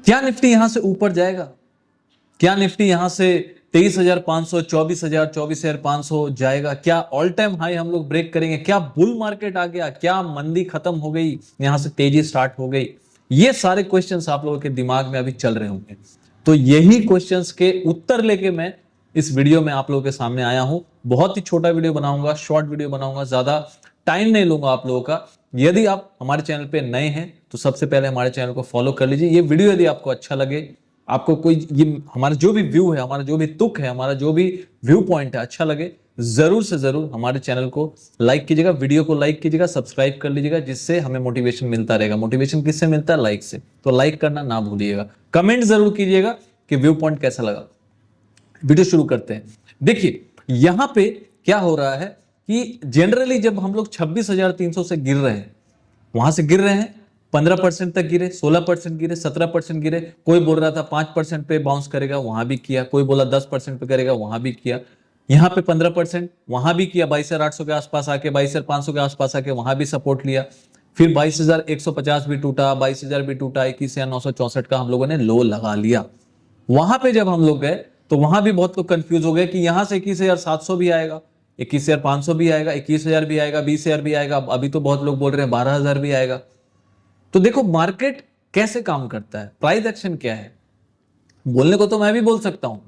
क्या निफ्टी यहां से ऊपर जाएगा? क्या निफ्टी यहां से 23,500, 24,000, 24,500 जाएगा? क्या ऑल टाइम हाई हम लोग ब्रेक करेंगे? क्या बुल मार्केट आ गया? क्या मंदी खत्म हो गई, यहां से तेजी स्टार्ट हो गई? ये सारे क्वेश्चंस आप लोगों के दिमाग में अभी चल रहे होंगे। तो यही क्वेश्चंस के उत्तर लेके मैं इस वीडियो में आप लोगों के सामने आया हूं। बहुत ही छोटा वीडियो बनाऊंगा, शॉर्ट वीडियो बनाऊंगा, ज्यादा टाइम नहीं लूंगा आप लोगों का। यदि आप हमारे चैनल पे नए हैं तो सबसे पहले हमारे चैनल को फॉलो कर लीजिए। ये वीडियो यदि आपको अच्छा लगे, आपको कोई ये हमारा जो भी व्यू है, हमारा जो भी तुक है, हमारा जो भी व्यू पॉइंट है अच्छा लगे, जरूर से जरूर हमारे चैनल को लाइक कीजिएगा, वीडियो को लाइक कीजिएगा, सब्सक्राइब कर लीजिएगा, जिससे हमें मोटिवेशन मिलता रहेगा। मोटिवेशन किससे मिलता है? लाइक से। तो लाइक करना ना भूलिएगा, कमेंट जरूर कीजिएगा कि व्यू पॉइंट कैसा लगा। वीडियो शुरू करते हैं। देखिए यहां पे क्या हो रहा है कि जनरली जब हम लोग 26,300 से गिर रहे हैं, वहां से गिर रहे हैं, 15% तक गिरे, 16% गिरे, 17% गिरे। कोई बोल रहा था 5% पे बाउंस करेगा, वहां भी किया। कोई बोला 10% पे करेगा, वहां भी किया। यहां पे 15%, वहां भी किया। 22,800 के आसपास आके, 22,500 के आसपास आके वहां भी सपोर्ट लिया। फिर 22,150 भी टूटा, 22,000 भी टूटा, 21,964 का हम लोगों ने लो लगा लिया। वहां पे जब हम लोग गए तो वहां भी बहुत लोग कंफ्यूज हो गए कि यहां से 21,700 भी आएगा, 21,500 भी आएगा, 21,000 भी आएगा, 20,000 भी आएगा। अभी तो बहुत लोग बोल रहे हैं 12,000 भी आएगा। तो देखो मार्केट कैसे काम करता है, प्राइस एक्शन क्या है। बोलने को तो मैं भी बोल सकता हूं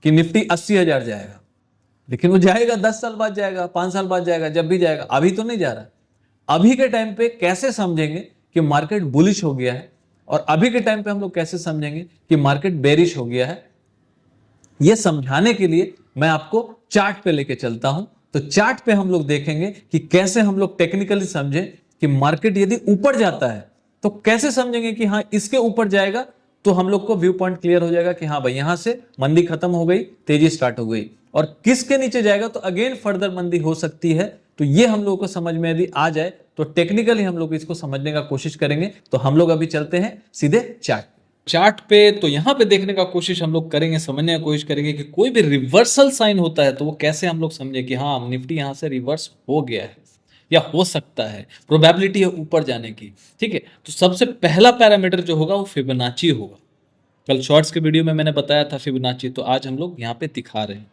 कि निफ्टी 80,000 जाएगा, लेकिन वो जाएगा 10 साल बाद जाएगा, 5 साल बाद जाएगा, जब भी जाएगा। अभी तो नहीं जा रहा। अभी के टाइम पे कैसे समझेंगे कि मार्केट बुलिश हो गया है, और अभी के टाइम पे हम लोग कैसे समझेंगे कि मार्केट बेरिश हो गया है, यह समझाने के लिए मैं आपको चार्ट पे लेके चलता हूं। तो चार्ट पे हम लोग देखेंगे कि कैसे हम लोग टेक्निकली समझें कि मार्केट यदि ऊपर जाता है तो कैसे समझेंगे कि हाँ इसके ऊपर जाएगा, तो हम लोग को व्यू पॉइंट क्लियर हो जाएगा कि हाँ भाई यहां से मंदी खत्म हो गई, तेजी स्टार्ट हो गई। और किसके नीचे जाएगा तो अगेन फर्दर मंदी हो सकती है। तो ये हम लोगों को समझ में यदि आ जाए तो टेक्निकली हम लोग इसको समझने का कोशिश करेंगे। तो हम लोग अभी चलते हैं सीधे चार्ट पे। तो यहां पे देखने का कोशिश हम लोग करेंगे, समझने का कोशिश करेंगे कि कोई भी रिवर्सल साइन होता है तो वो कैसे हम लोग समझे कि हाँ निफ्टी यहां से रिवर्स हो गया है या हो सकता है, प्रोबेबिलिटी है ऊपर जाने की। ठीक है, तो सबसे पहला पैरामीटर जो होगा वो फिबोनाची होगा। कल शॉर्ट्स के वीडियो में मैंने बताया था फिबोनाची, तो आज हम लोग यहाँ पे दिखा रहे हैं।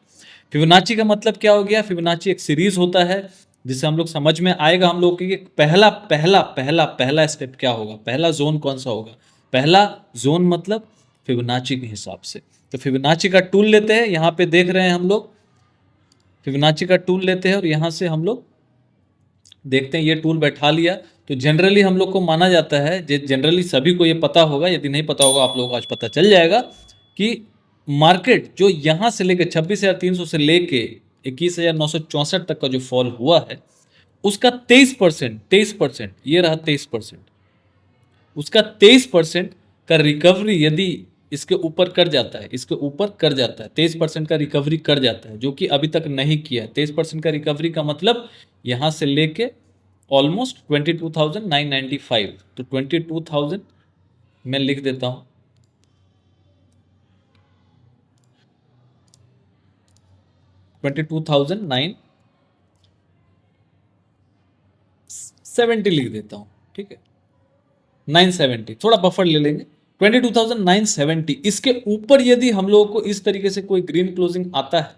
फिबोनाची का मतलब क्या हो गया? फिबोनाची एक सीरीज होता है जिससे हम लोग समझ में आएगा हम लोग कि पहला पहला पहला पहला स्टेप क्या होगा, पहला जोन कौन सा होगा। पहला जोन मतलब फिबोनाची के हिसाब से। तो फिबोनाची का टूल लेते हैं, यहाँ पे देख रहे हैं हम लोग फिबोनाची का टूल लेते हैं और यहाँ से हम लोग देखते हैं। ये टूल बैठा लिया तो जनरली हम लोग को माना जाता है, जनरली सभी को ये पता होगा, यदि नहीं पता होगा आप लोगों को आज पता चल जाएगा कि मार्केट जो यहाँ से लेके 26,300 से लेके 21,964 तक का जो फॉल हुआ है उसका 23%, ये रहा 23%, उसका 23% का रिकवरी यदि इसके ऊपर कर जाता है, इसके ऊपर कर जाता है, 23% का रिकवरी कर जाता है, जो कि अभी तक नहीं किया है। 23% का रिकवरी का मतलब यहां से लेके ऑलमोस्ट 22,995। तो 22,000 मैं लिख देता हूं, 22,970 लिख देता हूं। ठीक है, 970, थोड़ा बफर ले लेंगे। 22,970 इसके ऊपर यदि हम लोगों को इस तरीके से कोई ग्रीन क्लोजिंग आता है,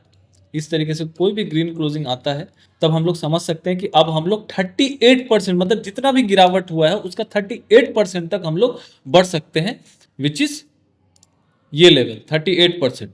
इस तरीके से कोई भी ग्रीन क्लोजिंग आता है, तब हम लोग समझ सकते हैं कि अब हम लोग 38%, मतलब जितना भी गिरावट हुआ है उसका 38% तक हम लोग बढ़ सकते हैं, विच इज ये लेवल 38%।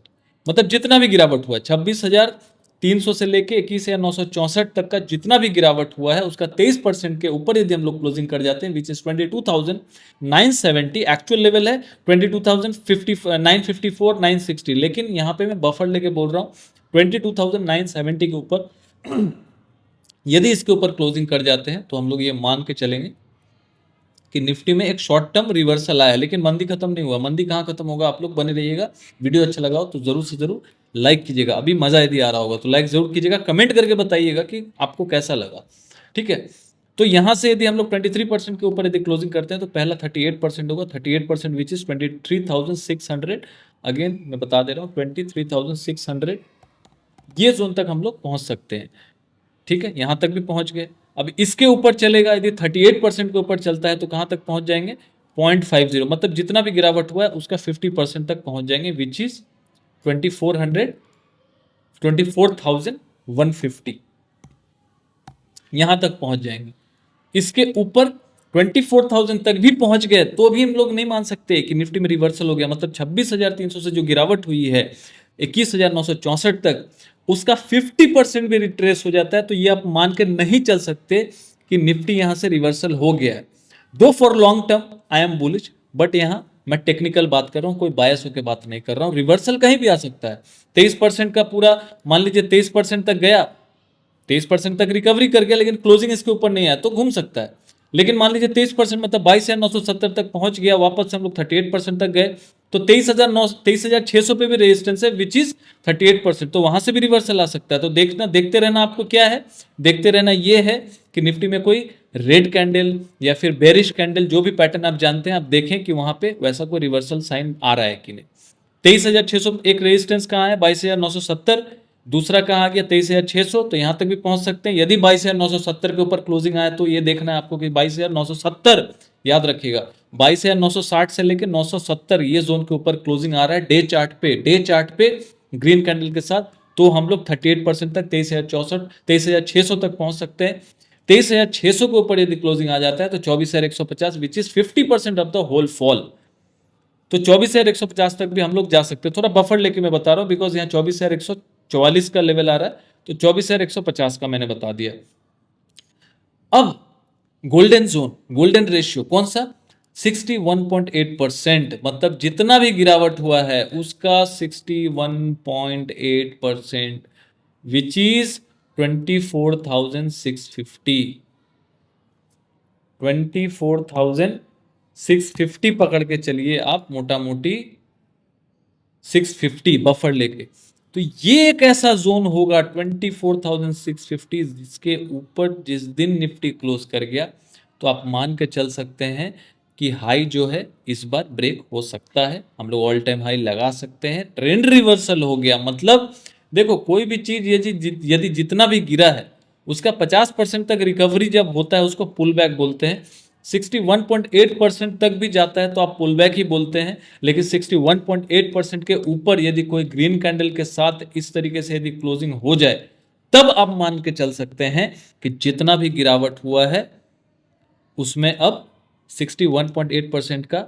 मतलब जितना भी गिरावट हुआ है 26,300 से लेके 21,964 तक का जितना भी गिरावट हुआ है उसका 23% के ऊपर यदि हम लोग क्लोजिंग कर जाते हैं, विच इज 22,970। एक्चुअल लेवल है 22,954, 960, लेकिन यहाँ पे मैं बफर लेके बोल रहा हूँ 22,970 के ऊपर यदि इसके ऊपर क्लोजिंग कर जाते हैं तो हम लोग ये मान के चलेंगे कि निफ्टी में एक शॉर्ट टर्म रिवर्सल आया, लेकिन मंदी खत्म नहीं हुआ। मंदी कहाँ खत्म होगा, आप लोग बने रहिएगा। वीडियो अच्छा लगा हो तो जरूर से जरूर लाइक कीजिएगा। अभी मजा यदि आ रहा होगा तो लाइक जरूर कीजिएगा, कमेंट करके बताइएगा कि आपको कैसा लगा। ठीक है, तो यहां से यदि हम लोग 23% के ऊपर यदि क्लोजिंग करते हैं तो पहला 38% होगा, 38% विच इज 23,600। अगेन मैं बता दे रहा हूँ 23,600, ये जोन तक हम लोग पहुंच सकते हैं। ठीक है, यहां तक भी पहुंच गए। अब इसके ऊपर चलेगा, यदि 38% के ऊपर चलता है तो कहां तक पहुंच जाएंगे? 0.50, मतलब जितना भी गिरावट हुआ है उसका 50% तक पहुंच जाएंगे, विच इज 24,150 यहां तक पहुंच जाएंगे। इसके ऊपर 24,000 तक भी पहुंच गए तो भी हम लोग नहीं मान सकते कि निफ्टी में रिवर्सल हो गया। मतलब 26,300 से जो गिरावट हुई है 21,964 तक, उसका 50% भी रिट्रेस हो जाता है तो ये आप मान के नहीं चल सकते कि निफ्टी यहां से रिवर्सल हो गया है। दो for long term I am bullish, but यहां मैं टेक्निकल बात कर रहा हूं, कोई बायस होकर बात नहीं कर रहा हूं। रिवर्सल कहीं भी आ सकता है। 23% का पूरा मान लीजिए 23% तक गया, 23% तक रिकवरी कर गया, लेकिन क्लोजिंग इसके ऊपर नहीं आया तो घूम सकता है। लेकिन मान लीजिए 23% मतलब 22,970 तक पहुंच गया, वापस से हम लोग 38% तक गए तो 23,600 पे भी रेजिस्टेंस है, विच इज 38%, तो वहां से भी रिवर्सल आ सकता है। तो देखते रहना, आपको क्या है, देखते रहना ये है कि निफ्टी में कोई रेड कैंडल या फिर बेरिश कैंडल, जो भी पैटर्न आप जानते हैं, आप देखें कि वहां पे वैसा कोई रिवर्सल साइन आ रहा है कि नहीं। 23,600 एक रेजिस्टेंस कहाँ है, 22,970, दूसरा कहाँ आ गया 23,600, तो यहां तक भी पहुंच सकते हैं। यदि 22,970 के ऊपर क्लोजिंग आए तो ये देखना है आपको कि 22,970, याद रखिएगा 22,960 से लेकर 970 ये जोन के ऊपर क्लोजिंग आ रहा है डे चार्ट पे ग्रीन कैंडल के साथ, तो हम लोग 38% तक 23,600 तक पहुंच सकते हैं। 23,600 के ऊपर यदि क्लोजिंग आ जाता है तो 24,150 which is 50% of the whole fall, तो 24,150 तक भी हम लोग जा सकते हैं। थोड़ा बफर लेके मैं बता रहा हूं बिकॉज यहाँ 24,144 का लेवल आ रहा है, तो 24,150 का मैंने बता दिया। अब गोल्डन जोन, गोल्डन रेशियो कौन सा, 61.8%, मतलब जितना भी गिरावट हुआ है उसका 61.8%, विच इज 24,650, 24,650 पकड़ के चलिए आप, मोटा मोटी 650 बफर लेके। तो ये एक ऐसा जोन होगा 24,650 जिसके ऊपर जिस दिन निफ्टी क्लोज कर गया तो आप मान के चल सकते हैं कि हाई जो है इस बार ब्रेक हो सकता है, हम लोग ऑल टाइम हाई लगा सकते हैं। ट्रेंड रिवर्सल हो गया, मतलब देखो कोई भी चीज यदि जितना भी गिरा है उसका 50% तक रिकवरी जब होता है उसको पुल बैक बोलते हैं। 61.8% तक भी जाता है तो आप पुल बैक ही बोलते हैं, लेकिन 61.8% के ऊपर यदि कोई ग्रीन कैंडल के साथ इस तरीके से यदि क्लोजिंग हो जाए तब आप मान के चल सकते हैं कि जितना भी गिरावट हुआ है उसमें अब 61.8% का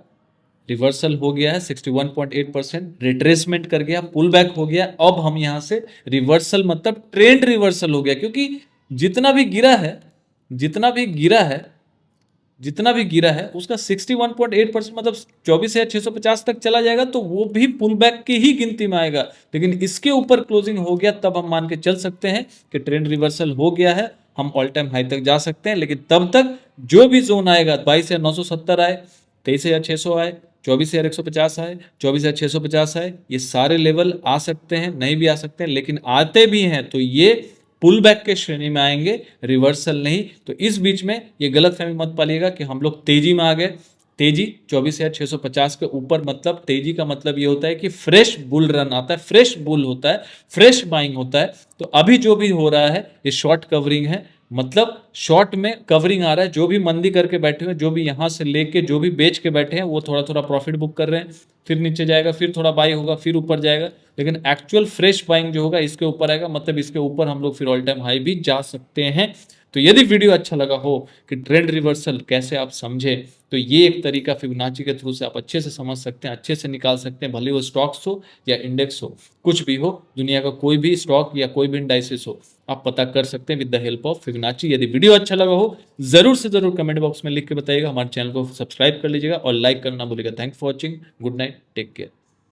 रिवर्सल हो गया है, 61.8% रिट्रेसमेंट कर गया, पुल बैक हो गया। अब हम यहां से रिवर्सल मतलब ट्रेंड रिवर्सल हो गया, क्योंकि जितना भी गिरा है जितना भी गिरा है उसका 61.8% मतलब 24,650 तक चला जाएगा तो वो भी पुल बैक की ही गिनती में आएगा। लेकिन इसके ऊपर क्लोजिंग हो गया तब हम मान के चल सकते हैं कि ट्रेंड रिवर्सल हो गया है, हम ऑल टाइम हाई तक जा सकते हैं। लेकिन तब तक जो भी जोन आएगा 22,970 आए, 23,600 आए, 24,150 आए, 24,650 आए, ये सारे लेवल आ सकते हैं, नहीं भी आ सकते हैं, लेकिन आते भी हैं तो ये पुल बैक के श्रेणी में आएंगे, रिवर्सल नहीं। तो इस बीच में ये गलत फहमी मत पालिएगा कि हम लोग तेजी में आ गए। तेजी 24,650 के ऊपर, मतलब तेजी का मतलब ये होता है कि फ्रेश बुल रन आता है, फ्रेश बुल होता है, फ्रेश बाइंग होता है। तो अभी जो भी हो रहा है ये शॉर्ट कवरिंग है, मतलब शॉर्ट में कवरिंग आ रहा है। जो भी मंदी करके बैठे हुए, जो भी यहां से लेके जो भी बेच के बैठे हैं वो थोड़ा थोड़ा प्रॉफिट बुक कर रहे हैं, फिर नीचे जाएगा, फिर थोड़ा बाई होगा, फिर ऊपर जाएगा, लेकिन एक्चुअल फ्रेश बाइंग जो होगा इसके ऊपर आएगा, मतलब इसके ऊपर हम लोग फिर ऑल टाइम हाई भी जा सकते हैं। तो यदि वीडियो अच्छा लगा हो कि ट्रेंड रिवर्सल कैसे आप समझे, तो ये एक तरीका फिबोनाची के थ्रू से आप अच्छे से समझ सकते हैं, अच्छे से निकाल सकते हैं, भले वो स्टॉक्स हो या इंडेक्स हो, कुछ भी हो, दुनिया का कोई भी स्टॉक या कोई भी इंडाइसिस हो, आप पता कर सकते हैं with the help of Fibonacci. यदि वीडियो अच्छा लगा हो जरूर से जरूर कमेंट बॉक्स में लिख के बताइएगा, हमारे चैनल को सब्सक्राइब कर लीजिएगा और लाइक करना भूलिएगा। Thank for watching, good night, take care.